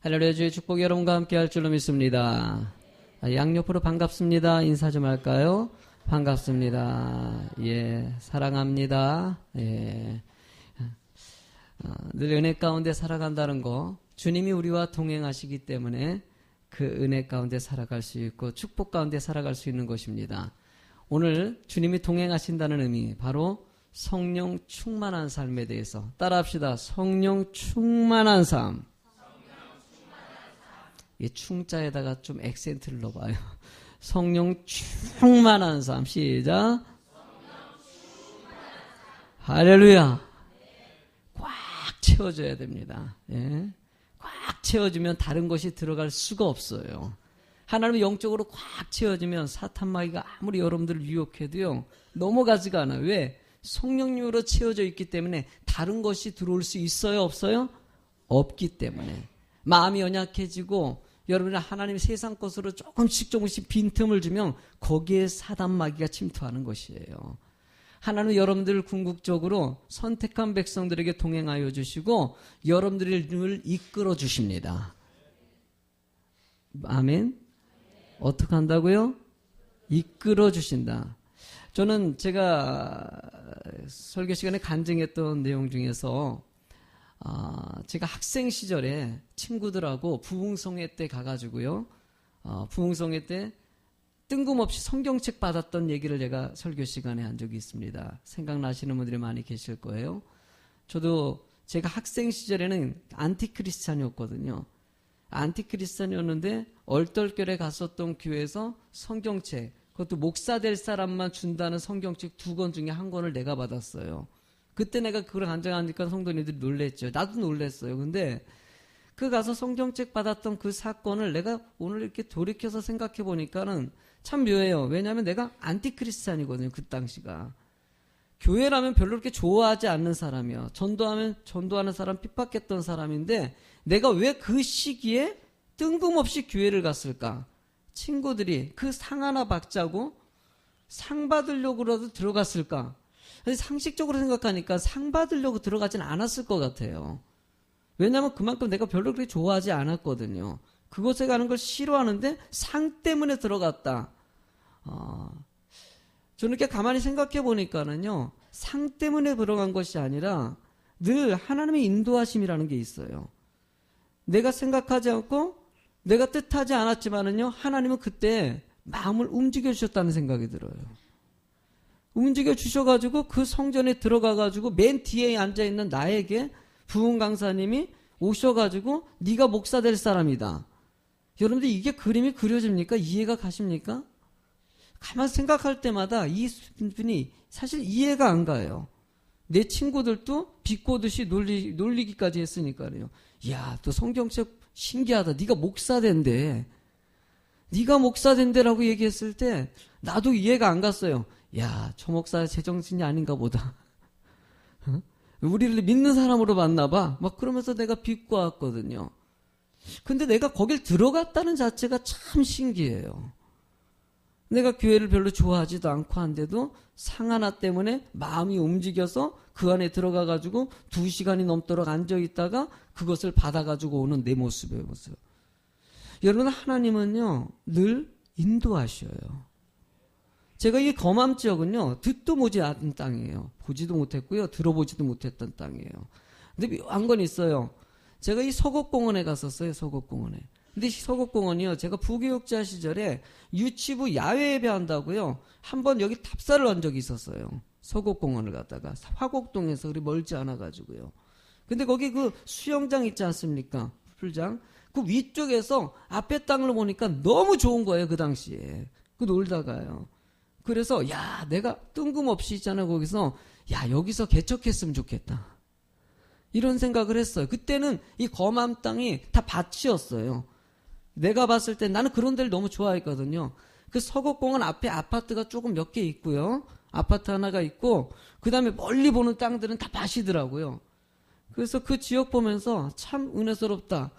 할렐루야. 주의 축복이 여러분과 함께 할 줄로 믿습니다. 양옆으로 반갑습니다. 인사 좀 할까요? 반갑습니다. 예, 사랑합니다. 예. 늘 은혜 가운데 살아간다는 거, 주님이 우리와 동행하시기 때문에 그 은혜 가운데 살아갈 수 있고 축복 가운데 살아갈 수 있는 것입니다. 오늘 주님이 동행하신다는 의미, 바로 성령 충만한 삶에 대해서 따라합시다. 성령 충만한 삶. 이 충자에다가 좀 액센트를 넣어봐요. 성령 충만한 삶. 시작. 할렐루야. 꽉 채워줘야 됩니다. 예. 꽉 채워주면 다른 것이 들어갈 수가 없어요. 하나님의 영적으로 꽉 채워지면 사탄 마귀가 아무리 여러분들을 유혹해도요, 넘어가지가 않아요. 왜? 성령님으로 채워져 있기 때문에 다른 것이 들어올 수 있어요? 없어요? 없기 때문에. 마음이 연약해지고 여러분이 하나님의 세상 것으로 조금씩 빈틈을 주면 거기에 사단 마귀가 침투하는 것이에요. 하나님은 여러분들을 궁극적으로 선택한 백성들에게 동행하여 주시고 여러분들을 이끌어 주십니다. 아멘. 어떻게 한다고요? 이끌어 주신다. 저는 제가 설교 시간에 간증했던 내용 중에서 제가 학생 시절에 친구들하고 부흥성회 때 가가지고요, 부흥성회 때 뜬금없이 성경책 받았던 얘기를 제가 설교 시간에 한 적이 있습니다. 생각나시는 분들이 많이 계실 거예요. 저도 제가 학생 시절에는 안티크리스찬이었거든요. 안티크리스찬이었는데 얼떨결에 갔었던 교회에서 성경책, 그것도 목사 될 사람만 준다는 성경책 2권 중에 1권을 내가 받았어요. 그때 내가 그걸 간증하니까 성도님들이 놀랬죠. 나도 놀랬어요. 근데 그 가서 성경책 받았던 그 사건을 내가 오늘 이렇게 돌이켜서 생각해 보니까는 참 묘해요. 왜냐하면 내가 안티크리스찬이거든요. 그 당시가. 교회라면 별로 그렇게 좋아하지 않는 사람이야. 전도하는 사람 핍박했던 사람인데 내가 왜 그 시기에 뜬금없이 교회를 갔을까? 친구들이 그 상 하나 받자고 상 받으려고라도 들어갔을까? 상식적으로 생각하니까 상 받으려고 들어가진 않았을 것 같아요. 왜냐하면 그만큼 내가 별로 그렇게 좋아하지 않았거든요. 그곳에 가는 걸 싫어하는데 상 때문에 들어갔다. 저는 이렇게 가만히 생각해 보니까는요, 상 때문에 들어간 것이 아니라 늘 하나님의 인도하심이라는 게 있어요. 내가 생각하지 않고 내가 뜻하지 않았지만은요, 하나님은 그때 마음을 움직여 주셨다는 생각이 들어요. 움직여 주셔가지고 그 성전에 들어가가지고 맨 뒤에 앉아있는 나에게 부흥 강사님이 오셔가지고 네가 목사 될 사람이다. 여러분들 이게 그림이 그려집니까? 이해가 가십니까? 가만 생각할 때마다 이 분이 사실 이해가 안 가요. 내 친구들도 비꼬듯이 놀리기까지 했으니까요. 야, 또 성경책 신기하다. 네가 목사 된대. 네가 목사 된대라고 얘기했을 때 나도 이해가 안 갔어요. 야, 저 목사 제정신이 아닌가 보다. 우리를 믿는 사람으로 봤나 봐. 막 그러면서 내가 비꼬았거든요. 근데 내가 거길 들어갔다는 자체가 참 신기해요. 내가 교회를 별로 좋아하지도 않고 한데도 상 하나 때문에 마음이 움직여서 그 안에 들어가가지고 2시간이 넘도록 앉아있다가 그것을 받아가지고 오는 내 모습이에요. 여러분, 하나님은요 늘 인도하셔요. 제가 이 검암 지역은요, 듣도 보지 않은 땅이에요. 보지도 못했고요, 들어보지도 못했던 땅이에요. 근데 묘한 건 있어요. 제가 이 서곡공원에 갔었어요, 서곡공원에. 근데 이 서곡공원이요, 제가 부교육자 시절에 유치부 야외 예배한다고요, 한번 여기 답사를 한 적이 있었어요. 서곡공원을 갔다가, 화곡동에서 우리 멀지 않아가지고요. 근데 거기 그 수영장 있지 않습니까? 풀장. 그 위쪽에서 앞에 땅을 보니까 너무 좋은 거예요, 그 당시에. 그 놀다가요. 그래서 야, 내가 뜬금없이 있잖아, 거기서 야, 여기서 개척했으면 좋겠다, 이런 생각을 했어요. 그때는 이 검암 땅이 다 밭이었어요. 내가 봤을 때 나는 그런 데를 너무 좋아했거든요. 그 서곡공원 앞에 아파트가 조금 몇 개 있고요, 아파트 하나가 있고 그 다음에 멀리 보는 땅들은 다 밭이더라고요. 그래서 그 지역 보면서 참 은혜스럽다.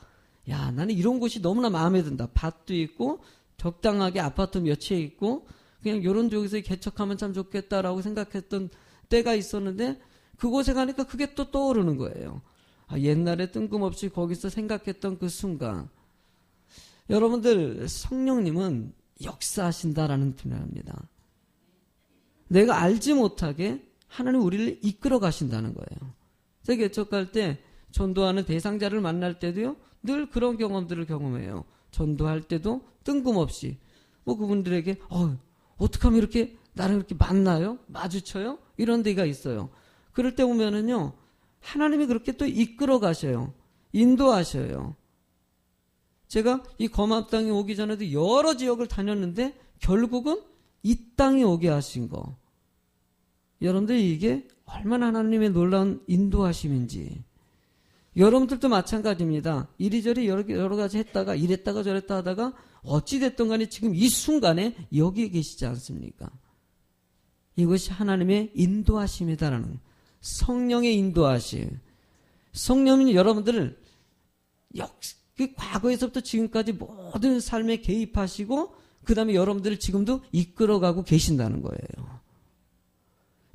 야, 나는 이런 곳이 너무나 마음에 든다. 밭도 있고 적당하게 아파트 몇 채 있고 그냥 요런 쪽에서 개척하면 참 좋겠다라고 생각했던 때가 있었는데 그곳에 가니까 그게 또 떠오르는 거예요. 옛날에 뜬금없이 거기서 생각했던 그 순간, 여러분들 성령님은 역사하신다라는 표현입니다. 내가 알지 못하게 하나님 우리를 이끌어 가신다는 거예요. 제가 개척할 때 전도하는 대상자를 만날 때도요, 늘 그런 경험들을 경험해요. 전도할 때도 뜬금없이 그분들에게 어떻게 하면 이렇게 나를 이렇게 만나요? 마주쳐요? 이런 데가 있어요. 그럴 때 보면은요, 하나님이 그렇게 또 이끌어 가셔요. 인도하셔요. 제가 이 검압 땅에 오기 전에도 여러 지역을 다녔는데 결국은 이 땅에 오게 하신 거. 여러분들 이게 얼마나 하나님의 놀라운 인도하심인지. 여러분들도 마찬가지입니다. 이리저리 여러 가지 했다가 이랬다가 저랬다 하다가 어찌됐든 간에 지금 이 순간에 여기에 계시지 않습니까? 이것이 하나님의 인도하심이다라는, 성령의 인도하심. 성령은 여러분들을 그 과거에서부터 지금까지 모든 삶에 개입하시고 그 다음에 여러분들을 지금도 이끌어가고 계신다는 거예요.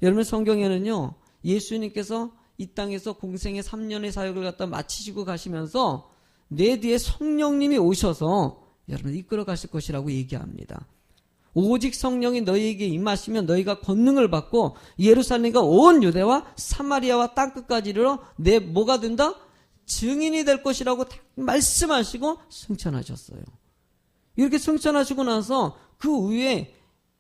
여러분 성경에는요, 예수님께서 이 땅에서 공생의 3년의 사역을 갖다 마치시고 가시면서 내 뒤에 성령님이 오셔서 여러분을 이끌어 가실 것이라고 얘기합니다. 오직 성령이 너희에게 임하시면 너희가 권능을 받고 예루살렘과 온 유대와 사마리아와 땅끝까지 이르러 내 뭐가 된다? 증인이 될 것이라고 말씀하시고 승천하셨어요. 이렇게 승천하시고 나서 그 위에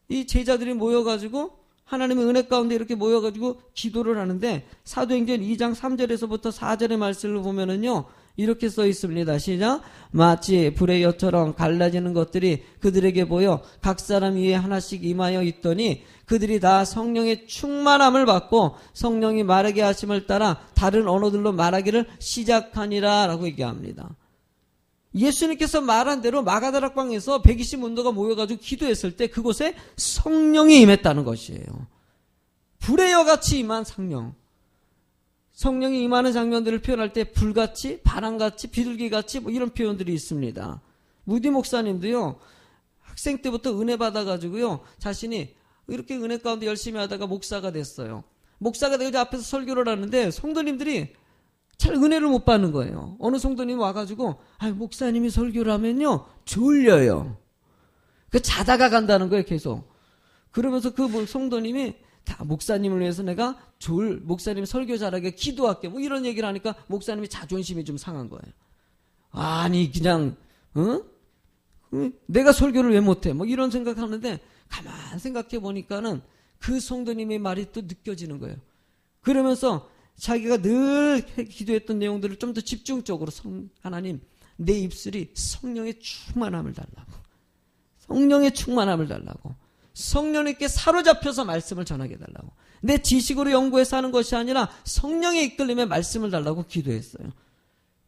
이 제자들이 모여가지고 하나님의 은혜 가운데 이렇게 모여가지고 기도를 하는데, 사도행전 2장 3절에서부터 4절의 말씀을 보면은요, 이렇게 써 있습니다. 시작. 마치 불의 엿처럼 갈라지는 것들이 그들에게 보여 각 사람 위에 하나씩 임하여 있더니 그들이 다 성령의 충만함을 받고 성령이 말하게 하심을 따라 다른 언어들로 말하기를 시작하니라 라고 얘기합니다. 예수님께서 말한 대로 마가다락방에서 120문도가 모여가지고 기도했을 때 그곳에 성령이 임했다는 것이에요. 불의 여같이 임한 성령. 성령이 임하는 장면들을 표현할 때 불같이, 바람같이, 비둘기같이 이런 표현들이 있습니다. 무디 목사님도요, 학생 때부터 은혜 받아가지고요, 자신이 이렇게 은혜 가운데 열심히 하다가 목사가 됐어요. 목사가 되고 앞에서 설교를 하는데 성도님들이 잘 은혜를 못 받는 거예요. 어느 성도님이 와가지고 목사님이 설교를 하면요 졸려요. 그 자다가 간다는 거예요 계속. 그러면서 그 성도님이 다 목사님을 위해서 내가 목사님 설교 잘하게 기도할게 이런 얘기를 하니까 목사님이 자존심이 좀 상한 거예요. 아니 그냥 내가 설교를 왜 못해 이런 생각하는데 가만 생각해 보니까는 그 성도님의 말이 또 느껴지는 거예요. 그러면서 자기가 늘 기도했던 내용들을 좀 더 집중적으로 하나님 내 입술이 성령의 충만함을 달라고, 성령의 충만함을 달라고, 성령님께 사로잡혀서 말씀을 전하게 달라고, 내 지식으로 연구해서 하는 것이 아니라 성령의 이끌림에 말씀을 달라고 기도했어요.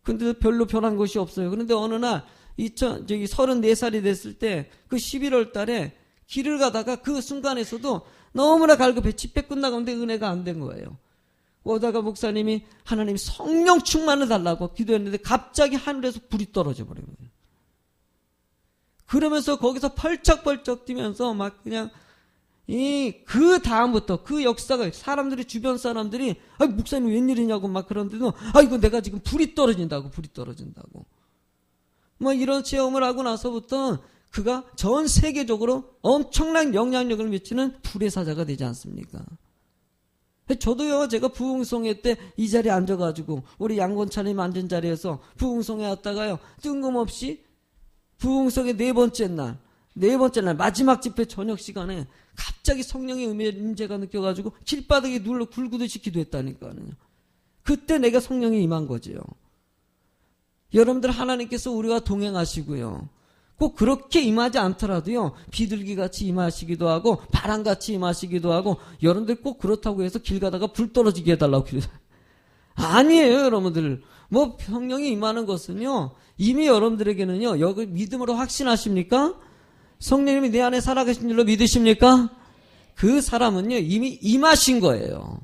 근데 별로 변한 것이 없어요. 그런데 어느 날 34살이 됐을 때 그 11월 달에 길을 가다가 그 순간에서도 너무나 갈급해 집회 끝나가는데 은혜가 안 된 거예요. 오다가 목사님이 하나님 성령 충만을 달라고 기도했는데 갑자기 하늘에서 불이 떨어져 버린 거예요. 그러면서 거기서 펄쩍펄쩍 뛰면서 막 그냥 그 다음부터 그 역사가 사람들이 주변 사람들이 목사님 웬일이냐고 막 그러는데도 이거 내가 지금 불이 떨어진다고 이런 체험을 하고 나서부터 그가 전 세계적으로 엄청난 영향력을 미치는 불의 사자가 되지 않습니까? 저도요, 제가 부흥성회 때 이 자리에 앉아가지고, 우리 양권차님 앉은 자리에서 부흥성회 왔다가요, 뜬금없이 부흥성회 네 번째 날, 마지막 집회 저녁 시간에 갑자기 성령의 임재가 느껴가지고 길바닥에 눌러 굴구듯이 기도했다니까요. 그때 내가 성령이 임한 거지요. 여러분들 하나님께서 우리와 동행하시고요. 꼭 그렇게 임하지 않더라도요, 비둘기같이 임하시기도 하고 바람같이 임하시기도 하고, 여러분들 꼭 그렇다고 해서 길 가다가 불 떨어지게 해달라고 아니에요. 여러분들 성령이 임하는 것은요, 이미 여러분들에게는요, 여기 믿음으로 확신하십니까? 성령님이 내 안에 살아계신 줄로 믿으십니까? 그 사람은요 이미 임하신 거예요.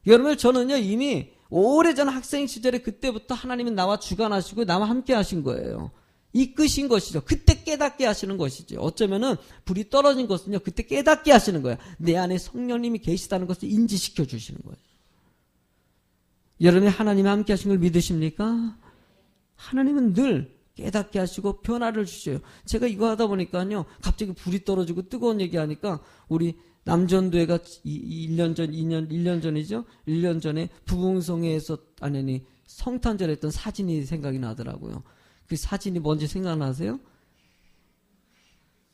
여러분 저는요 이미 오래전 학생 시절에 그때부터 하나님은 나와 주관하시고 나와 함께 하신 거예요. 이끄신 것이죠. 그때 깨닫게 하시는 것이죠. 어쩌면은 불이 떨어진 것은요 그때 깨닫게 하시는 거예요. 내 안에 성령님이 계시다는 것을 인지시켜 주시는 거예요. 여러분이 하나님이 함께 하신 걸 믿으십니까? 하나님은 늘 깨닫게 하시고 변화를 주셔요. 제가 이거 하다 보니까요, 갑자기 불이 떨어지고 뜨거운 얘기하니까 우리 남전도회가 1년 전이죠? 1년 전에 부흥성회에서, 아니, 성탄절 했던 사진이 생각이 나더라고요. 그 사진이 뭔지 생각나세요?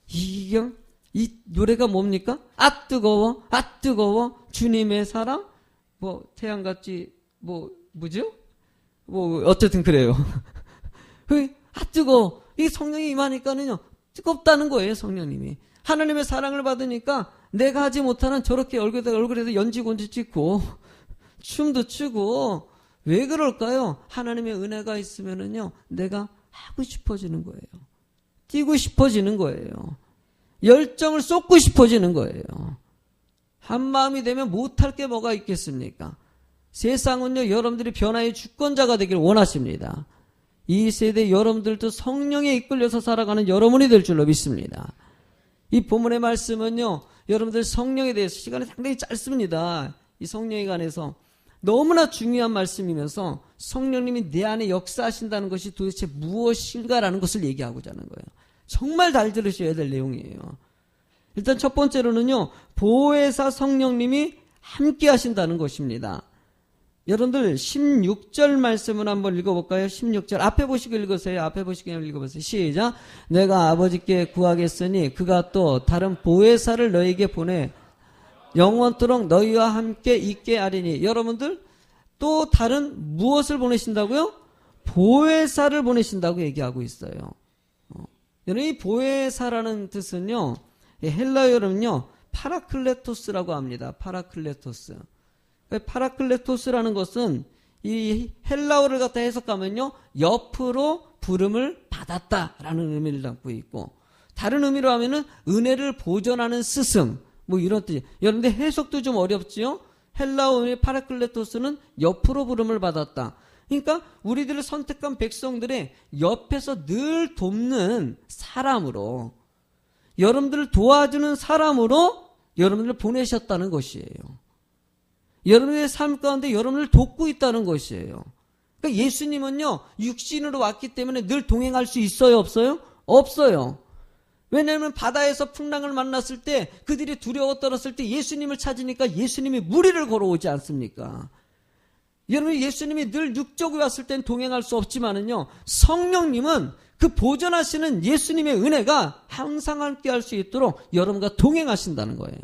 이 노래가 뭡니까? 아 뜨거워, 아 뜨거워, 주님의 사랑? 태양같이, 뭐죠? 어쨌든 그래요. 아 뜨거워. 이 성령이 임하니까는요, 뜨겁다는 거예요, 성령님이. 하나님의 사랑을 받으니까 내가 하지 못하는 저렇게 얼굴에다 연지곤지 찍고, 춤도 추고, 왜 그럴까요? 하나님의 은혜가 있으면은요, 내가 하고 싶어지는 거예요. 뛰고 싶어지는 거예요. 열정을 쏟고 싶어지는 거예요. 한 마음이 되면 못할 게 뭐가 있겠습니까? 세상은요, 여러분들이 변화의 주권자가 되길 원하십니다. 이 세대 여러분들도 성령에 이끌려서 살아가는 여러분이 될 줄로 믿습니다. 이 본문의 말씀은요, 여러분들 성령에 대해서 시간이 상당히 짧습니다. 이 성령에 관해서 너무나 중요한 말씀이면서 성령님이 내 안에 역사하신다는 것이 도대체 무엇인가라는 것을 얘기하고자 하는 거예요. 정말 잘 들으셔야 될 내용이에요. 일단 첫 번째로는요, 보혜사 성령님이 함께 하신다는 것입니다. 여러분들 16절 말씀을 한번 읽어볼까요? 16절 앞에 보시고 읽으세요. 앞에 보시고 읽어보세요. 시작. 내가 아버지께 구하겠으니 그가 또 다른 보혜사를 너희에게 보내 영원토록 너희와 함께 있게 하리니. 여러분들 또 다른 무엇을 보내신다고요? 보혜사를 보내신다고 얘기하고 있어요. 여러분 이 보혜사라는 뜻은요, 헬라어로는요 파라클레토스라고 합니다. 파라클레토스. 파라클레토스라는 것은 이 헬라어를 갖다 해석하면요, 옆으로 부름을 받았다라는 의미를 담고 있고, 다른 의미로 하면은 은혜를 보존하는 스승, 이런 뜻이. 여러분들 해석도 좀 어렵지요? 헬라어의 파라클레토스는 옆으로 부름을 받았다. 그러니까 우리들을 선택한 백성들의 옆에서 늘 돕는 사람으로, 여러분들을 도와주는 사람으로 여러분들을 보내셨다는 것이에요. 여러분의 삶 가운데 여러분을 돕고 있다는 것이에요. 그러니까 예수님은요, 육신으로 왔기 때문에 늘 동행할 수 있어요, 없어요? 없어요. 왜냐하면 바다에서 풍랑을 만났을 때, 그들이 두려워 떨었을 때 예수님을 찾으니까 예수님이 무리를 걸어오지 않습니까? 여러분, 예수님이 늘 육적에 왔을 땐 동행할 수 없지만은요, 성령님은 그 보존하시는 예수님의 은혜가 항상 함께 할 수 있도록 여러분과 동행하신다는 거예요.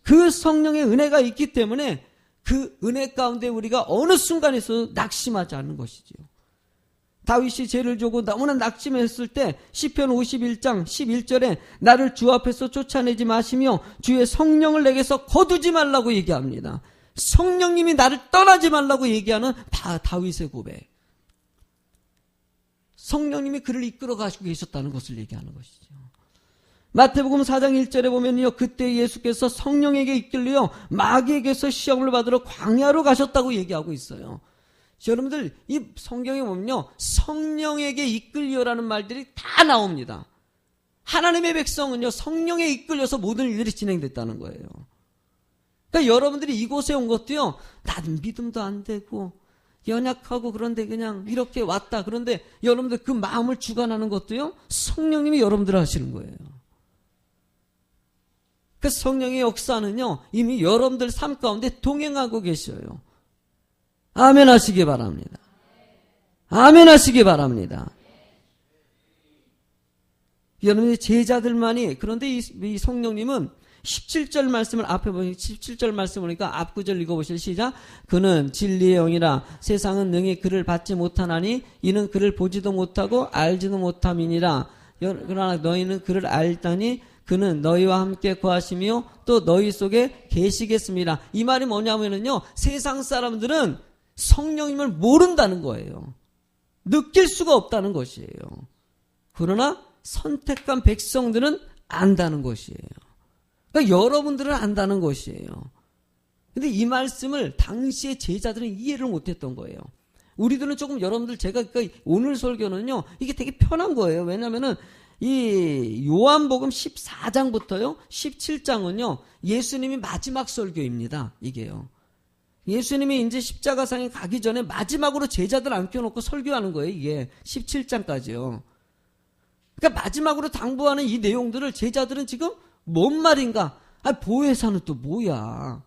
그 성령의 은혜가 있기 때문에 그 은혜 가운데 우리가 어느 순간에서 낙심하지 않는 것이지요. 다윗이 죄를 지고 너무나 낙심했을 때 시편 51장 11절에 나를 주 앞에서 쫓아내지 마시며 주의 성령을 내게서 거두지 말라고 얘기합니다. 성령님이 나를 떠나지 말라고 얘기하는 다윗의 고백. 성령님이 그를 이끌어 가시고 계셨다는 것을 얘기하는 것이죠. 마태복음 4장 1절에 보면요, 그때 예수께서 성령에게 이끌려 마귀에게서 시험을 받으러 광야로 가셨다고 얘기하고 있어요. 여러분들 이 성경에 보면요, 성령에게 이끌려라는 말들이 다 나옵니다. 하나님의 백성은요, 성령에 이끌려서 모든 일들이 진행됐다는 거예요. 그러니까 여러분들이 이곳에 온 것도요, 나는 믿음도 안 되고 연약하고 그런데 그냥 이렇게 왔다. 그런데 여러분들 그 마음을 주관하는 것도요, 성령님이 여러분들 하시는 거예요. 그 성령의 역사는요, 이미 여러분들 삶 가운데 동행하고 계셔요. 아멘 하시기 바랍니다. 아멘 하시기 바랍니다. 여러분의 제자들만이, 그런데 이 성령님은 17절 말씀을 앞에 보니 17절 말씀 보니까 앞 구절 읽어보실. 시작. 그는 진리의 영이라 세상은 능히 그를 받지 못하나니 이는 그를 보지도 못하고 알지도 못함이니라. 그러나 너희는 그를 알다니 그는 너희와 함께 거하시며 또 너희 속에 계시겠습니다. 이 말이 뭐냐면요, 세상 사람들은 성령님을 모른다는 거예요. 느낄 수가 없다는 것이에요. 그러나 선택한 백성들은 안다는 것이에요. 그러니까 여러분들은 안다는 것이에요. 근데 이 말씀을 당시의 제자들은 이해를 못했던 거예요. 우리들은 조금, 여러분들 제가 오늘 설교는요, 이게 되게 편한 거예요. 왜냐면은 이 요한복음 14장부터요 17장은요 예수님이 마지막 설교입니다. 이게요. 예수님이 이제 십자가상에 가기 전에 마지막으로 제자들 안겨놓고 설교하는 거예요. 이게 17장까지요. 그러니까 마지막으로 당부하는 이 내용들을 제자들은 지금 뭔 말인가? 보혜사는 또 뭐야?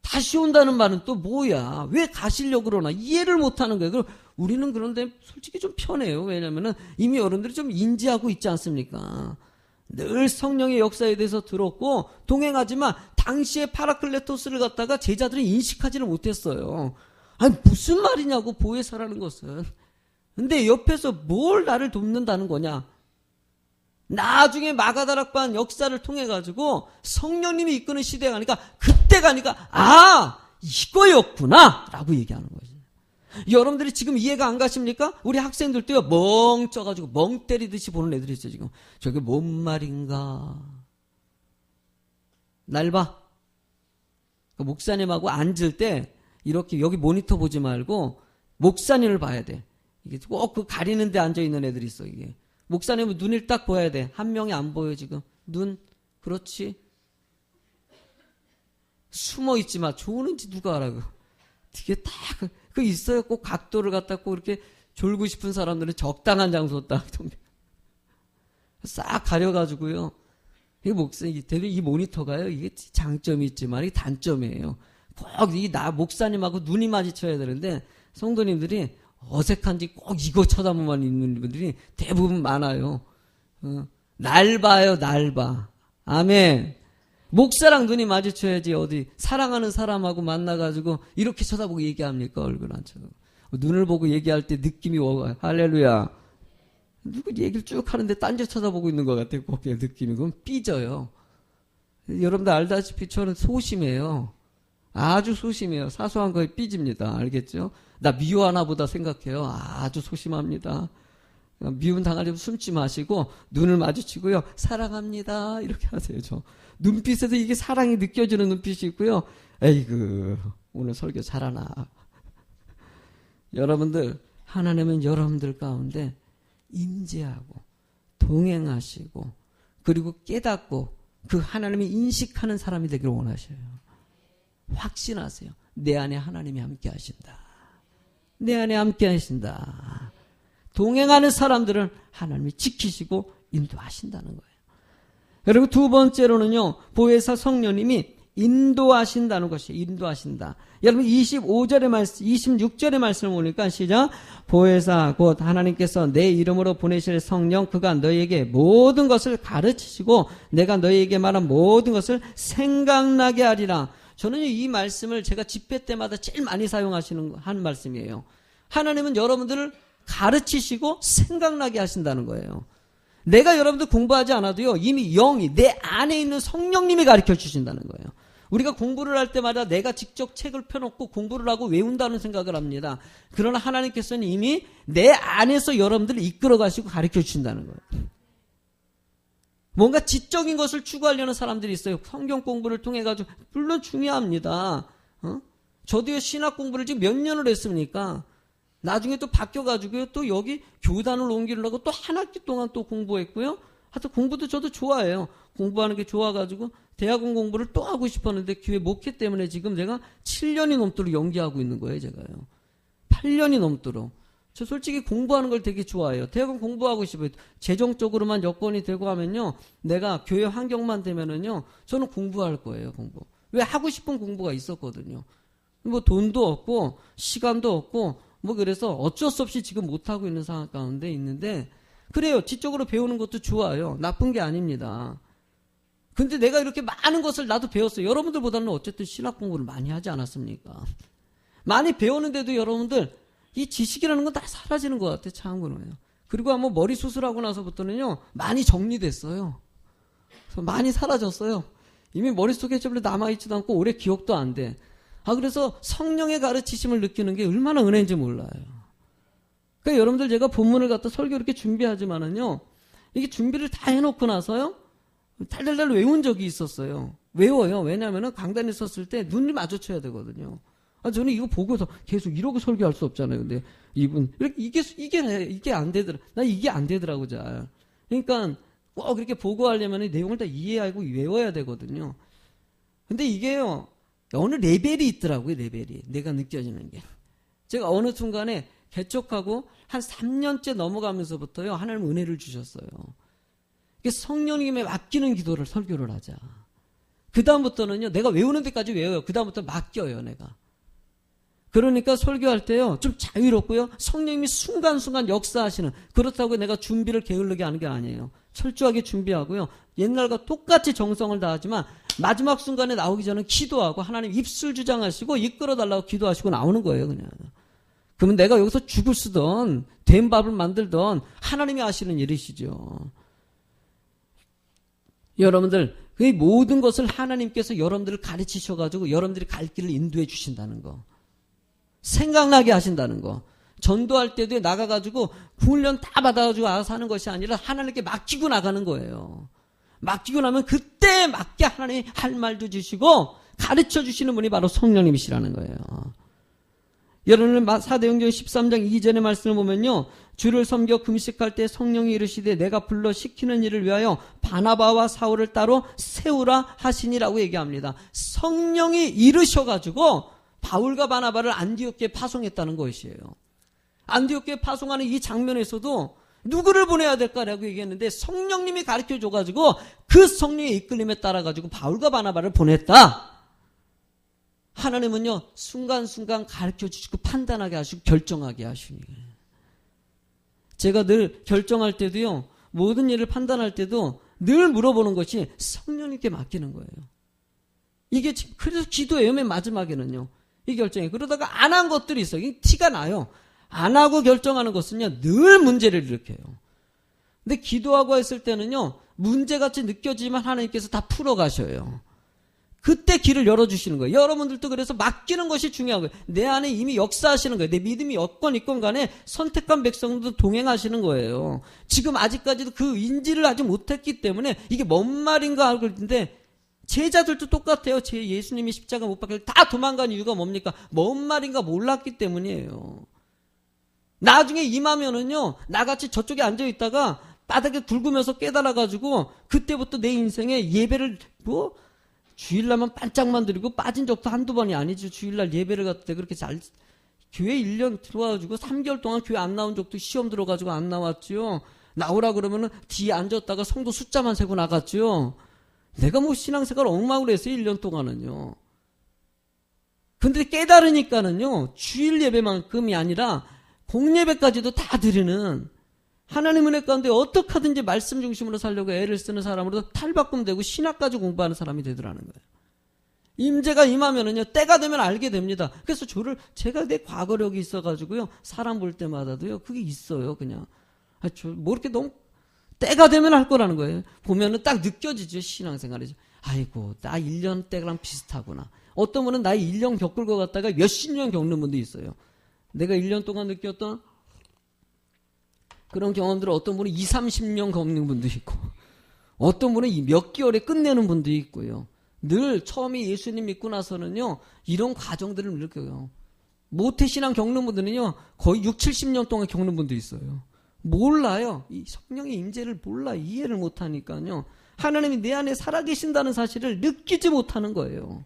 다시 온다는 말은 또 뭐야? 왜 가시려고 그러나? 이해를 못하는 거예요. 우리는 그런데 솔직히 좀 편해요. 왜냐면은 이미 여러분들이 좀 인지하고 있지 않습니까? 늘 성령의 역사에 대해서 들었고 동행하지만 당시에 파라클레토스를 갖다가 제자들이 인식하지를 못했어요. 무슨 말이냐고 보혜사라는 것은. 근데 옆에서 뭘 나를 돕는다는 거냐? 나중에 마가다락반 역사를 통해 가지고 성령님이 이끄는 시대가 가니까 그때 가니까 이거였구나 라고 얘기하는 거지. 여러분들이 지금 이해가 안 가십니까? 우리 학생들도요 멍 쪄가지고 멍 때리듯이 보는 애들이 있어요. 지금 저게 뭔 말인가? 날 봐. 목사님하고 앉을 때 이렇게 여기 모니터 보지 말고 목사님을 봐야 돼. 이게 꼭 그 가리는 데 앉아 있는 애들이 있어. 이게 목사님은 눈을 딱 보여야 돼. 한 명이 안 보여 지금. 눈 그렇지. 숨어 있지 마. 좋은지 누가 알아? 되게 딱 그 있어요. 꼭 각도를 갖다 꼭 이렇게 졸고 싶은 사람들은 적당한 장소 딱 싹 가려가지고요. 이 목사님 이 모니터가요. 이게 장점이 있지만 이게 단점이에요. 꼭 이 목사님하고 눈이 마주쳐야 되는데 성도님들이 어색한지 꼭 이거 쳐다보만 있는 분들이 대부분 많아요. 날 봐요, 날 봐. 아멘. 목사랑 눈이 마주쳐야지 어디 사랑하는 사람하고 만나가지고 이렇게 쳐다보고 얘기합니까? 얼굴 안 쳐다보고. 눈을 보고 얘기할 때 느낌이 와요. 할렐루야. 누구 얘기를 쭉 하는데 딴 데 쳐다보고 있는 것 같아요. 거기에 느낌이. 그럼 삐져요. 여러분들 알다시피 저는 소심해요. 아주 소심해요. 사소한 거에 삐집니다. 알겠죠? 나 미워하나 보다 생각해요. 아주 소심합니다. 미움 당하려면 숨지 마시고 눈을 마주치고요. 사랑합니다. 이렇게 하세요. 저 눈빛에도 이게 사랑이 느껴지는 눈빛이 있고요. 에이그 오늘 설교 잘하나. 여러분들 하나님은 여러분들 가운데 임재하고 동행하시고 그리고 깨닫고 그 하나님이 인식하는 사람이 되기를 원하셔요. 확신하세요. 내 안에 하나님이 함께 하신다. 내 안에 함께 하신다. 동행하는 사람들은 하나님이 지키시고 인도하신다는 거예요. 그리고 두 번째로는요. 보혜사 성령님이 인도하신다는 것이에요. 인도하신다. 여러분 25절의 말씀, 26절의 말씀을 보니까 시작. 보혜사 곧 하나님께서 내 이름으로 보내실 성령 그가 너희에게 모든 것을 가르치시고 내가 너희에게 말한 모든 것을 생각나게 하리라. 저는 이 말씀을 제가 집회 때마다 제일 많이 한 말씀이에요. 하나님은 여러분들을 가르치시고 생각나게 하신다는 거예요. 내가 여러분들 공부하지 않아도요. 이미 영이 내 안에 있는 성령님이 가르쳐 주신다는 거예요. 우리가 공부를 할 때마다 내가 직접 책을 펴놓고 공부를 하고 외운다는 생각을 합니다. 그러나 하나님께서는 이미 내 안에서 여러분들을 이끌어 가시고 가르쳐 주신다는 거예요. 뭔가 지적인 것을 추구하려는 사람들이 있어요. 성경 공부를 통해 가지고 물론 중요합니다. 저도요 신학 공부를 지금 몇 년을 했습니까? 나중에 또 바뀌어가지고요 또 여기 교단을 옮기려고 또 한 학기 동안 또 공부했고요. 하여튼 공부도 저도 좋아해요. 공부하는 게 좋아가지고 대학원 공부를 또 하고 싶었는데 교회 목회 때문에 지금 제가 7년이 넘도록 연기하고 있는 거예요. 제가요. 8년이 넘도록. 저 솔직히 공부하는 걸 되게 좋아해요. 대학원 공부하고 싶어요. 재정적으로만 여건이 되고 하면요. 내가 교회 환경만 되면은요. 저는 공부할 거예요. 공부. 왜 하고 싶은 공부가 있었거든요. 뭐 돈도 없고 시간도 없고 뭐 그래서 어쩔 수 없이 지금 못하고 있는 상황 가운데 있는데 그래요. 지적으로 배우는 것도 좋아요. 나쁜 게 아닙니다. 근데 내가 이렇게 많은 것을 나도 배웠어요. 여러분들보다는 어쨌든 신학 공부를 많이 하지 않았습니까? 많이 배우는데도 여러분들 이 지식이라는 건 다 사라지는 것 같아요. 참고로요. 그리고 한번 머리 수술하고 나서부터는요. 많이 정리됐어요. 그래서 많이 사라졌어요. 이미 머릿속에 좀 남아있지도 않고 오래 기억도 안 돼. 그래서 성령의 가르치심을 느끼는 게 얼마나 은혜인지 몰라요. 그러니까 여러분들 제가 본문을 갖다 설교 이렇게 준비하지만은요. 이게 준비를 다 해놓고 나서요. 달달달 외운 적이 있었어요. 외워요. 왜냐하면 강단에 섰을 때 눈을 마주쳐야 되거든요. 저는 이거 보고서 계속 이러고 설교할 수 없잖아요. 근데 이분 이게 안 되더라. 나 이게 안 되더라고 잘. 그러니까 꼭 그렇게 보고하려면 내용을 다 이해하고 외워야 되거든요. 근데 이게요. 어느 레벨이 있더라고요, 레벨이. 내가 느껴지는 게. 제가 어느 순간에 개척하고 한 3년째 넘어가면서부터요, 하나님 은혜를 주셨어요. 성령님에 맡기는 기도를 설교를 하자. 그다음부터는요, 내가 외우는 데까지 외워요. 그다음부터 맡겨요, 내가. 그러니까 설교할 때요, 좀 자유롭고요, 성령님이 순간순간 역사하시는, 그렇다고 내가 준비를 게을르게 하는 게 아니에요. 철저하게 준비하고요, 옛날과 똑같이 정성을 다하지만 마지막 순간에 나오기 전에 기도하고 하나님 입술 주장하시고 이끌어달라고 기도하시고 나오는 거예요, 그냥. 그러면 내가 여기서 죽을 쓰던 된 밥을 만들던 하나님이 하시는 일이시죠. 여러분들, 그 모든 것을 하나님께서 여러분들을 가르치셔가지고 여러분들이 갈 길을 인도해 주신다는 거. 생각나게 하신다는 거. 전도할 때도 나가가지고 훈련 다 받아가지고 알아서 하는 것이 아니라 하나님께 맡기고 나가는 거예요. 맡기고 나면 그때 맞게 하나님이 할 말도 주시고 가르쳐 주시는 분이 바로 성령님이시라는 거예요. 여러분은 사도행전 13장 2절의 말씀을 보면요, 주를 섬겨 금식할 때 성령이 이르시되 내가 불러 시키는 일을 위하여 바나바와 사울을 따로 세우라 하시니라고 얘기합니다. 성령이 이르셔가지고 바울과 바나바를 안디옥에 파송했다는 것이에요. 안디옥에 파송하는 이 장면에서도 누구를 보내야 될까라고 얘기했는데 성령님이 가르쳐줘가지고 그 성령의 이끌림에 따라가지고 바울과 바나바를 보냈다. 하나님은요, 순간순간 가르쳐주시고 판단하게 하시고 결정하게 하시니. 제가 늘 결정할 때도요, 모든 일을 판단할 때도 늘 물어보는 것이 성령님께 맡기는 거예요. 이게 그래서 기도예요. 맨 마지막에는요, 이 결정이. 그러다가 안 한 것들이 있어요. 이게 티가 나요. 안 하고 결정하는 것은요, 늘 문제를 일으켜요. 근데 기도하고 했을 때는요, 문제같이 느껴지지만 하나님께서 다 풀어가셔요. 그때 길을 열어주시는 거예요. 여러분들도 그래서 맡기는 것이 중요한 거예요. 내 안에 이미 역사하시는 거예요. 내 믿음이 없건 있건 간에 선택한 백성도 동행하시는 거예요. 지금 아직까지도 그 인지를 아직 못했기 때문에 이게 뭔 말인가 하고 있는데, 제자들도 똑같아요. 예수님이 십자가 못 박힐 다 도망간 이유가 뭡니까? 뭔 말인가 몰랐기 때문이에요. 나중에 임하면은요, 나같이 저쪽에 앉아있다가 바닥에 굵으면서 깨달아가지고 그때부터 내 인생에 예배를 주일날만 반짝만 드리고 빠진 적도 한두 번이 아니죠. 주일날 예배를 갔을 때 그렇게 교회 1년 들어와가지고 3개월 동안 교회 안 나온 적도 시험 들어가지고 안 나왔죠. 나오라 그러면은 뒤에 앉았다가 성도 숫자만 세고 나갔죠. 내가 신앙생활 엉망으로 했어요, 1년 동안은요. 근데 깨달으니까는요, 주일 예배만큼이 아니라 공예배까지도 다 드리는, 하나님 은혜 가운데 어떻게 하든지 말씀 중심으로 살려고 애를 쓰는 사람으로 탈바꿈되고 신학까지 공부하는 사람이 되더라는 거예요. 임재가 임하면은요, 때가 되면 알게 됩니다. 그래서 제가 내 과거력이 있어가지고요, 사람 볼 때마다도요, 그게 있어요, 그냥. 뭐 이렇게 너무, 때가 되면 할 거라는 거예요. 보면은 딱 느껴지죠, 신앙생활에서. 아이고, 나 1년 때랑 비슷하구나. 어떤 분은 나이 1년 겪을 것 같다가 몇십 년 겪는 분도 있어요. 내가 1년 동안 느꼈던 그런 경험들을 어떤 분은 20, 30년 겪는 분도 있고, 어떤 분은 몇 개월에 끝내는 분도 있고요. 늘 처음에 예수님 믿고 나서는요, 이런 과정들을 느껴요. 모태신앙 겪는 분들은요, 거의 6, 70년 동안 겪는 분도 있어요. 몰라요. 이 성령의 임재를 몰라, 이해를 못하니까요, 하나님이 내 안에 살아계신다는 사실을 느끼지 못하는 거예요.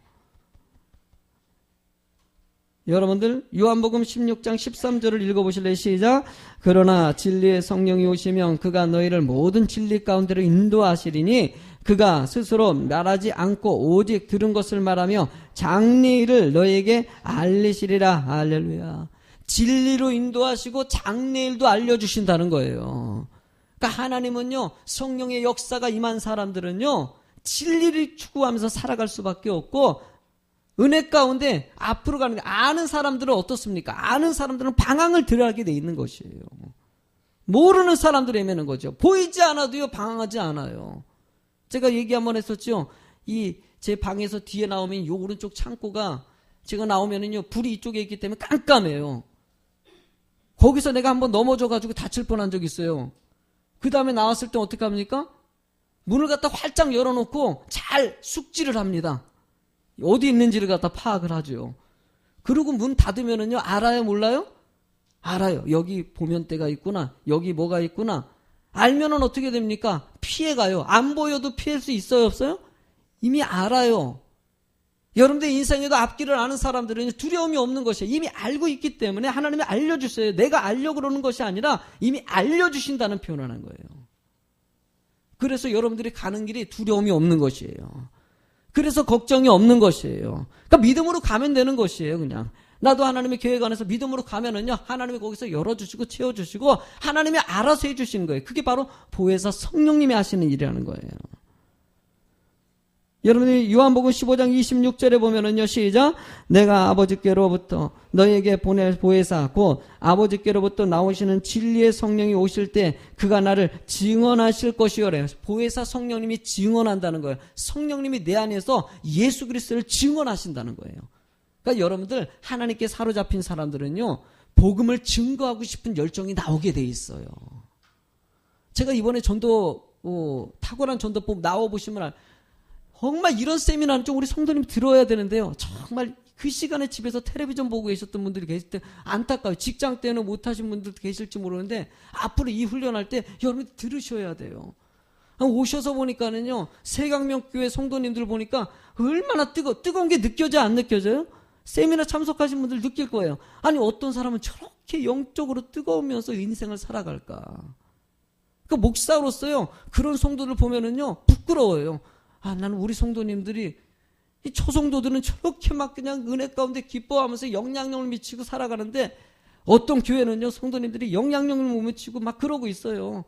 여러분들 요한복음 16장 13절을 읽어보실래요? 시작. 그러나 진리의 성령이 오시면 그가 너희를 모든 진리 가운데로 인도하시리니 그가 스스로 말하지 않고 오직 들은 것을 말하며 장래일을 너희에게 알리시리라. 할렐루야. 진리로 인도하시고 장래일도 알려주신다는 거예요. 그러니까 하나님은요, 성령의 역사가 임한 사람들은요, 진리를 추구하면서 살아갈 수밖에 없고, 은혜 가운데 앞으로 가는 게, 아는 사람들은 어떻습니까? 아는 사람들은 방황을 들어가게 돼 있는 것이에요. 모르는 사람들이 헤매는 거죠. 보이지 않아도요, 방황하지 않아요. 제가 얘기 한번 했었죠. 제 방에서 뒤에 나오면 요 오른쪽 창고가 제가 나오면은요, 불이 이쪽에 있기 때문에 깜깜해요. 거기서 내가 한번 넘어져가지고 다칠 뻔한 적이 있어요. 그 다음에 나왔을 때 어떻게 합니까? 문을 갖다 활짝 열어놓고 잘 숙지를 합니다. 어디 있는지를 갖다 파악을 하죠. 그리고 문 닫으면은요, 알아요, 몰라요? 알아요. 여기 보면대가 있구나. 여기 뭐가 있구나. 알면은 어떻게 됩니까? 피해가요. 안 보여도 피할 수 있어요, 없어요? 이미 알아요. 여러분들 인생에도 앞길을 아는 사람들은 두려움이 없는 것이에요. 이미 알고 있기 때문에 하나님이 알려주세요. 내가 알려고 그러는 것이 아니라 이미 알려주신다는 표현을 하는 거예요. 그래서 여러분들이 가는 길이 두려움이 없는 것이에요. 그래서 걱정이 없는 것이에요. 그러니까 믿음으로 가면 되는 것이에요. 그냥 나도 하나님의 계획 안에서 믿음으로 가면은요, 하나님이 거기서 열어주시고 채워주시고 하나님이 알아서 해주시는 거예요. 그게 바로 보혜사 성령님이 하시는 일이라는 거예요. 여러분이 요한복음 15장 26절에 보면은요, 시작. 내가 아버지께로부터 너에게 보낼 보혜사 곧 아버지께로부터 나오시는 진리의 성령이 오실 때 그가 나를 증언하실 것이오래. 보혜사 성령님이 증언한다는 거예요. 성령님이 내 안에서 예수 그리스도를 증언하신다는 거예요. 그러니까 여러분들 하나님께 사로잡힌 사람들은요, 복음을 증거하고 싶은 열정이 나오게 돼 있어요. 제가 이번에 전도 탁월한 전도법 나와보시면 정말 이런 세미나는 좀 우리 성도님 들어야 되는데요. 정말 그 시간에 집에서 텔레비전 보고 계셨던 분들이 계실 때 안타까워요. 직장 때는 못하신 분들도 계실지 모르는데 앞으로 이 훈련할 때 여러분들 들으셔야 돼요. 오셔서 보니까는요, 세강명교회 성도님들 보니까 얼마나 뜨거운 게 느껴져 안 느껴져요? 세미나 참석하신 분들 느낄 거예요. 아니 어떤 사람은 저렇게 영적으로 뜨거우면서 인생을 살아갈까? 그 목사로서요, 그런 성도들 보면은요 부끄러워요. 아, 나는 우리 성도님들이, 이 초성도들은 저렇게 막 그냥 은혜 가운데 기뻐하면서 영향력을 미치고 살아가는데 어떤 교회는요, 성도님들이 영향력을 못 미치고 막 그러고 있어요.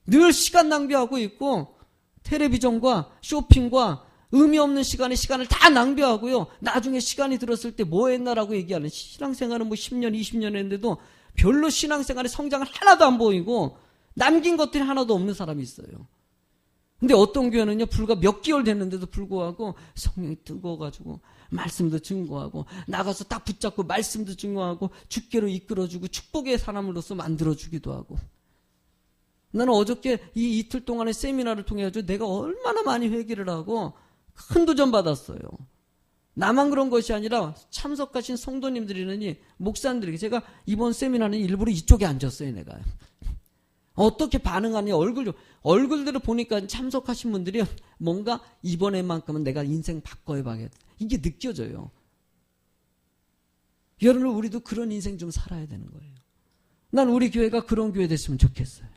늘 시간 낭비하고 있고 텔레비전과 쇼핑과 의미 없는 시간을 다 낭비하고요. 나중에 시간이 들었을 때 뭐 했나라고 얘기하는, 신앙생활은 뭐 10년, 20년 했는데도 별로 신앙생활의 성장을 하나도 안 보이고 남긴 것들이 하나도 없는 사람이 있어요. 근데 어떤 교회는요, 불과 몇 개월 됐는데도 불구하고 성령이 뜨거워가지고 말씀도 증거하고 나가서 딱 붙잡고 말씀도 증거하고 주께로 이끌어주고 축복의 사람으로서 만들어주기도 하고. 나는 어저께 이 이틀 동안의 세미나를 통해서 내가 얼마나 많이 회개를 하고 큰 도전 받았어요. 나만 그런 것이 아니라 참석하신 성도님들이니 목사님들에게, 제가 이번 세미나는 일부러 이쪽에 앉았어요. 내가 어떻게 반응하니 얼굴들을 보니까 참석하신 분들이 뭔가 이번에만큼은 내가 인생 바꿔봐야겠다, 이게 느껴져요. 여러분, 우리도 그런 인생 좀 살아야 되는 거예요. 난 우리 교회가 그런 교회 됐으면 좋겠어요.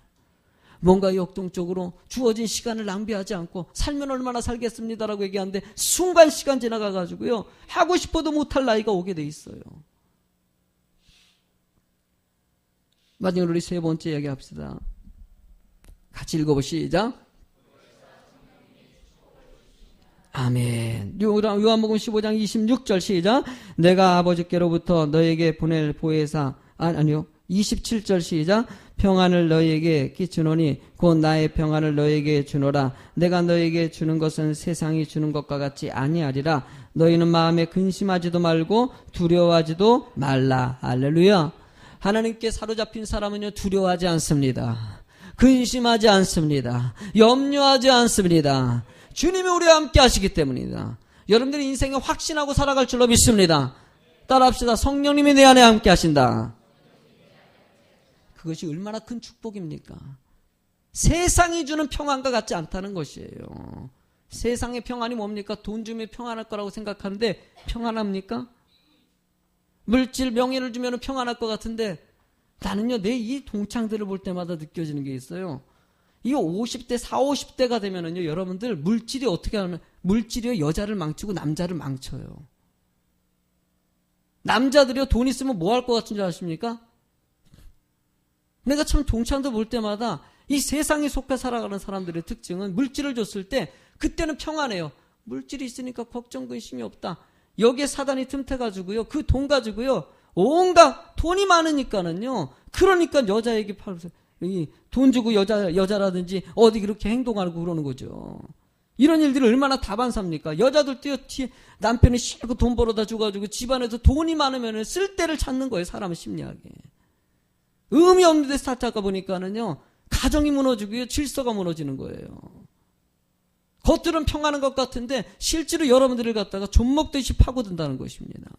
뭔가 역동적으로 주어진 시간을 낭비하지 않고 살면 얼마나 살겠습니다라고 얘기하는데 순간 시간 지나가가지고요, 하고 싶어도 못할 나이가 오게 돼 있어요. 마지막으로 우리 세 번째 이야기합시다. 같이 읽어보시죠. 아멘. 요한복음 15장 26절 시작. 내가 아버지께로부터 너에게 보낼 보혜사, 아니요 27절 시작. 평안을 너희에게 끼치노니 곧 나의 평안을 너희에게 주노라. 내가 너희에게 주는 것은 세상이 주는 것과 같이 아니하리라. 너희는 마음에 근심하지도 말고 두려워하지도 말라. 할렐루야. 하나님께 사로잡힌 사람은요, 두려워하지 않습니다. 근심하지 않습니다. 염려하지 않습니다. 주님이 우리와 함께 하시기 때문이다. 여러분들이 인생에 확신하고 살아갈 줄로 믿습니다. 따라합시다. 성령님이 내 안에 함께 하신다. 그것이 얼마나 큰 축복입니까? 세상이 주는 평안과 같지 않다는 것이에요. 세상의 평안이 뭡니까? 돈 주면 평안할 거라고 생각하는데 평안합니까? 물질, 명예를 주면 평안할 것 같은데 나는요, 내 이 동창들을 볼 때마다 느껴지는 게 있어요. 이 50대, 40, 50대가 되면은요, 여러분들 물질이 어떻게 하면, 물질이요, 여자를 망치고 남자를 망쳐요. 남자들이요, 돈 있으면 뭐 할 것 같은 줄 아십니까? 내가 참 동창들 볼 때마다 이 세상에 속해 살아가는 사람들의 특징은 물질을 줬을 때 그때는 평안해요. 물질이 있으니까 걱정 근심이 없다. 여기에 사단이 틈태가지고요, 그 돈 가지고요, 온갖 돈이 많으니까는요, 그러니까 여자에게 돈 주고 여자라든지 어디 그렇게 행동하고 그러는 거죠. 이런 일들이 얼마나 다반사입니까? 여자들도요, 남편이 싫고 돈 벌어다 줘가지고 집안에서 돈이 많으면 쓸 데를 찾는 거예요. 사람은 심리하게. 의미 없는 데서 살다가 보니까는요, 가정이 무너지고요, 질서가 무너지는 거예요. 겉들은 평안한 것 같은데 실제로 여러분들을 갖다가 좀먹듯이 파고든다는 것입니다.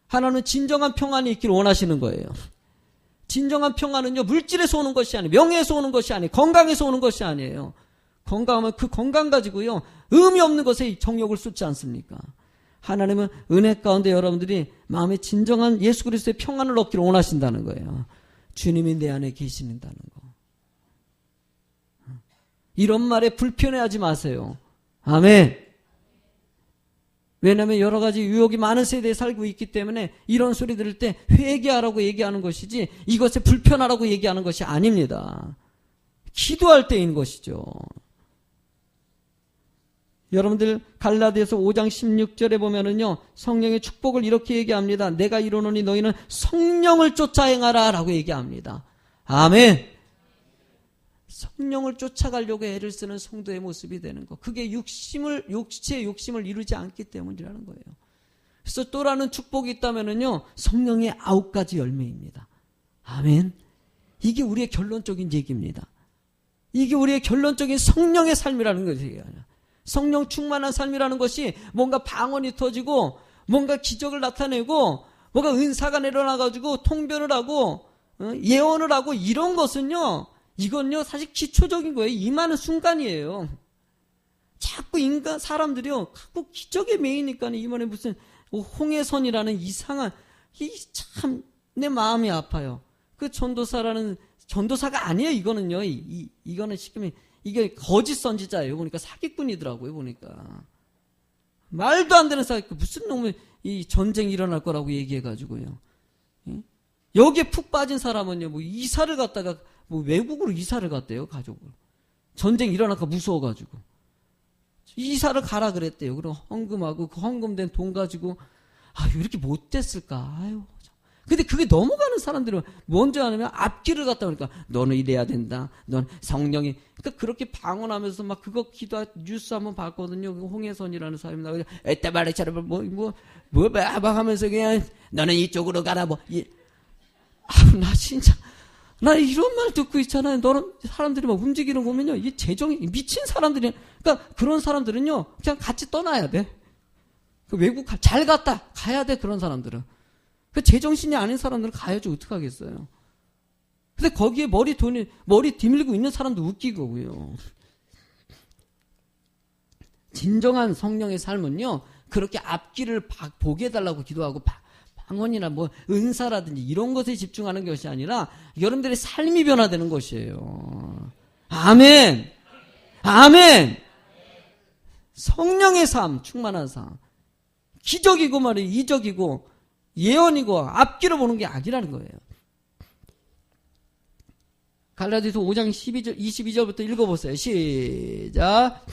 하나님은 진정한 평안이 있기를 원하시는 거예요. 진정한 평안은요, 물질에서 오는 것이 아니에요. 명예에서 오는 것이 아니에요. 건강에서 오는 것이 아니에요. 건강하면 그 건강 가지고요, 의미 없는 것에 정욕을 쏟지 않습니까? 하나님은 은혜 가운데 여러분들이 마음에 진정한 예수 그리스도의 평안을 얻기를 원하신다는 거예요. 주님이 내 안에 계시는다는 거. 이런 말에 불편해하지 마세요. 아멘. 왜냐하면 여러 가지 유혹이 많은 세대에 살고 있기 때문에 이런 소리 들을 때 회개하라고 얘기하는 것이지 이것에 불편하라고 얘기하는 것이 아닙니다. 기도할 때인 것이죠. 여러분들 갈라디아서 5장 16절에 보면은요, 성령의 축복을 이렇게 얘기합니다. 내가 이르노니 너희는 성령을 쫓아 행하라 라고 얘기합니다. 아멘. 성령을 쫓아가려고 애를 쓰는 성도의 모습이 되는 거. 그게 육체의 욕심을 이루지 않기 때문이라는 거예요. 그래서 또라는 축복이 있다면은요, 성령의 9가지 열매입니다. 아멘. 이게 우리의 결론적인 얘기입니다. 이게 우리의 결론적인 성령의 삶이라는 것이에요. 성령 충만한 삶이라는 것이 뭔가 방언이 터지고 뭔가 기적을 나타내고 뭔가 은사가 내려놔가지고 통변을 하고 예언을 하고 이런 것은요, 이건요 사실 기초적인 거예요. 임하는 순간이에요. 자꾸 사람들이요 자꾸 기적에 매이니까 이번에 무슨 홍해선이라는 이상한, 참 내 마음이 아파요. 그 전도사가 아니에요. 이거는요. 이거는 시키면 이게 거짓 선지자예요. 보니까 사기꾼이더라고요. 보니까 말도 안 되는 사기꾼. 무슨 놈의 이 전쟁이 일어날 거라고 얘기해가지고요. 여기에 푹 빠진 사람은요, 뭐 이사를 갔다가 뭐 외국으로 이사를 갔대요. 가족으로. 전쟁 일어날까 무서워가지고 이사를 가라 그랬대요. 그럼 헌금하고 그 헌금된 돈 가지고 왜 이렇게 못됐을까. 아유. 근데 그게 넘어가는 사람들은 먼저 하면 앞길을 갔다 그러니까 너는 이래야 된다. 넌 성령이. 그러니까 그렇게 방언하면서 막 그거 뉴스 한번 봤거든요. 그 홍해선이라는 사람이 나가서 에따 말해처럼 막 하면서 그냥 너는 이쪽으로 가라 나 진짜 나 이런 말 듣고 있잖아요. 너는 사람들이 막 움직이는 거 보면요, 이 재정이 미친 사람들이. 그러니까 그런 사람들은요 그냥 같이 떠나야 돼. 그 외국 잘 갔다 가야 돼. 그런 사람들은. 그 제정신이 아닌 사람들은 가야지 어떡하겠어요. 근데 거기에 머리 뒤밀고 있는 사람도 웃기고요. 진정한 성령의 삶은요, 그렇게 앞길을 보게 해달라고 기도하고 방언이나 뭐 은사라든지 이런 것에 집중하는 것이 아니라 여러분들의 삶이 변화되는 것이에요. 아멘. 아멘. 성령의 삶, 충만한 삶. 기적이고 말이에요. 이적이고 예언이고 앞길을 보는 게 아니라는 거예요. 갈라디아서 5장 22절부터 읽어보세요. 시작.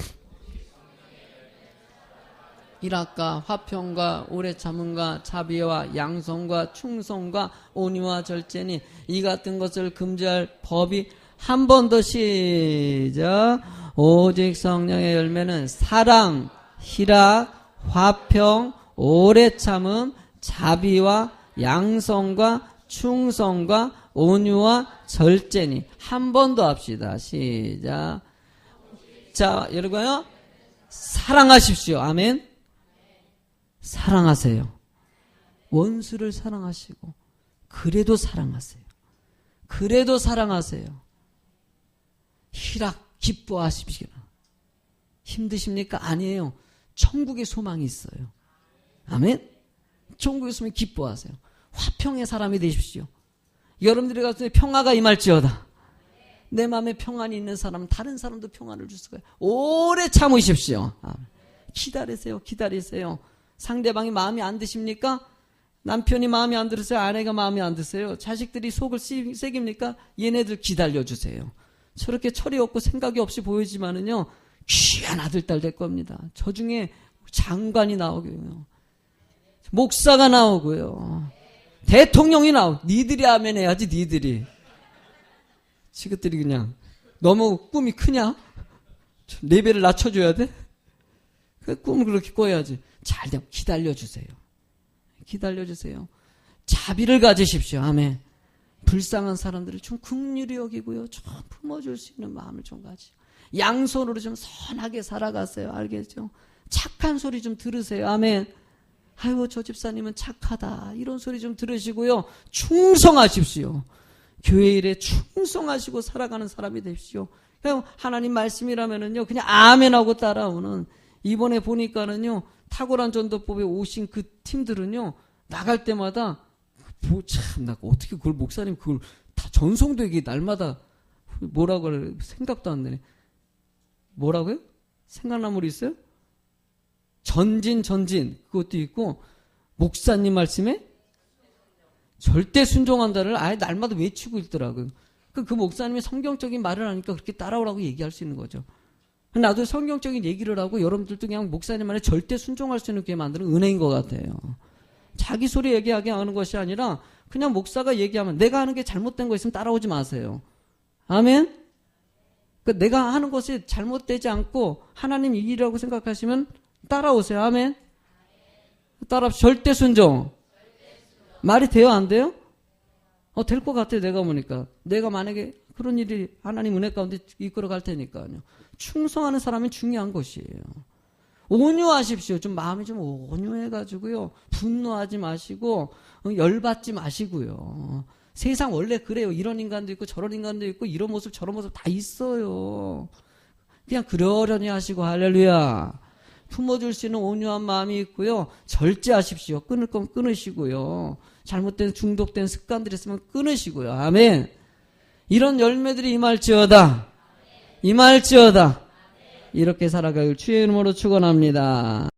일학과 화평과 오래 참음과 자비와 양성과 충성과 온유와 절제니 이 같은 것을 금지할 법이 한 번 더 시작. 오직 성령의 열매는 사랑, 희락, 화평, 오래 참음, 자비와 양성과 충성과 온유와 절제니. 한 번 더 합시다. 시작. 자, 여러분요, 사랑하십시오. 아멘. 사랑하세요. 원수를 사랑하시고 그래도 사랑하세요. 그래도 사랑하세요. 희락 기뻐하십시오. 힘드십니까? 아니에요. 천국의 소망이 있어요. 아멘. 천국의 소망 기뻐하세요. 화평의 사람이 되십시오. 여러분들의 가슴에 평화가 임할지어다. 내 마음에 평안이 있는 사람은 다른 사람도 평안을 줄 수가 있어요. 오래 참으십시오. 기다리세요. 기다리세요. 상대방이 마음이 안 드십니까? 남편이 마음에 안 들으세요? 아내가 마음에 안 드세요? 자식들이 속을 새깁니까? 얘네들 기다려주세요. 저렇게 철이 없고 생각이 없이 보이지만은요, 귀한 아들, 딸 될 겁니다. 저 중에 장관이 나오고요, 목사가 나오고요, 대통령이 나오고. 니들이 아멘 해야지. 니들이. 지그들이 그냥 너무 꿈이 크냐? 레벨을 낮춰줘야 돼? 그 꿈을 그렇게 꿔야지. 잘 기다려주세요. 기다려주세요. 자비를 가지십시오. 아멘. 불쌍한 사람들을 좀 긍휼히 여기고요, 좀 품어줄 수 있는 마음을 좀 가지고 양손으로 좀 선하게 살아가세요. 알겠죠? 착한 소리 좀 들으세요. 아멘. 아이고, 저 집사님은 착하다, 이런 소리 좀 들으시고요, 충성하십시오. 교회 일에 충성하시고 살아가는 사람이 되십시오. 그냥 하나님 말씀이라면은요, 그냥 아멘하고 따라오는, 이번에 보니까는요, 탁월한 전도법에 오신 그 팀들은요, 나갈 때마다, 참, 나 어떻게 그걸 목사님 그걸 다 전송되게 날마다 뭐라고 그래, 생각도 안 나네. 뭐라고요? 생각나물 있어요? 전진, 그것도 있고, 목사님 말씀에 절대 순종한다를 아예 날마다 외치고 있더라고요. 그 목사님이 성경적인 말을 하니까 그렇게 따라오라고 얘기할 수 있는 거죠. 나도 성경적인 얘기를 하고 여러분들도 그냥 목사님 말에 절대 순종할 수 있는 게 만드는 은혜인 것 같아요. 자기 소리 얘기하게 하는 것이 아니라 그냥 목사가 얘기하면 내가 하는 게 잘못된 거 있으면 따라오지 마세요. 아멘? 그러니까 내가 하는 것이 잘못되지 않고 하나님 일이라고 생각하시면 따라오세요. 아멘? 절대 순종. 말이 돼요? 안 돼요? 될 것 같아요. 내가 보니까. 내가 만약에 그런 일이 하나님 은혜 가운데 이끌어 갈 테니까요. 충성하는 사람이 중요한 것이에요. 온유하십시오. 좀 마음이 좀 온유해가지고요. 분노하지 마시고 열받지 마시고요. 세상 원래 그래요. 이런 인간도 있고 저런 인간도 있고 이런 모습 저런 모습 다 있어요. 그냥 그러려니 하시고 할렐루야. 품어줄 수 있는 온유한 마음이 있고요. 절제하십시오. 끊을 건 끊으시고요. 잘못된 중독된 습관들이 있으면 끊으시고요. 아멘. 이런 열매들이 임할지어다. 임할지어다. 이렇게 살아갈 주의 이름으로 축원합니다.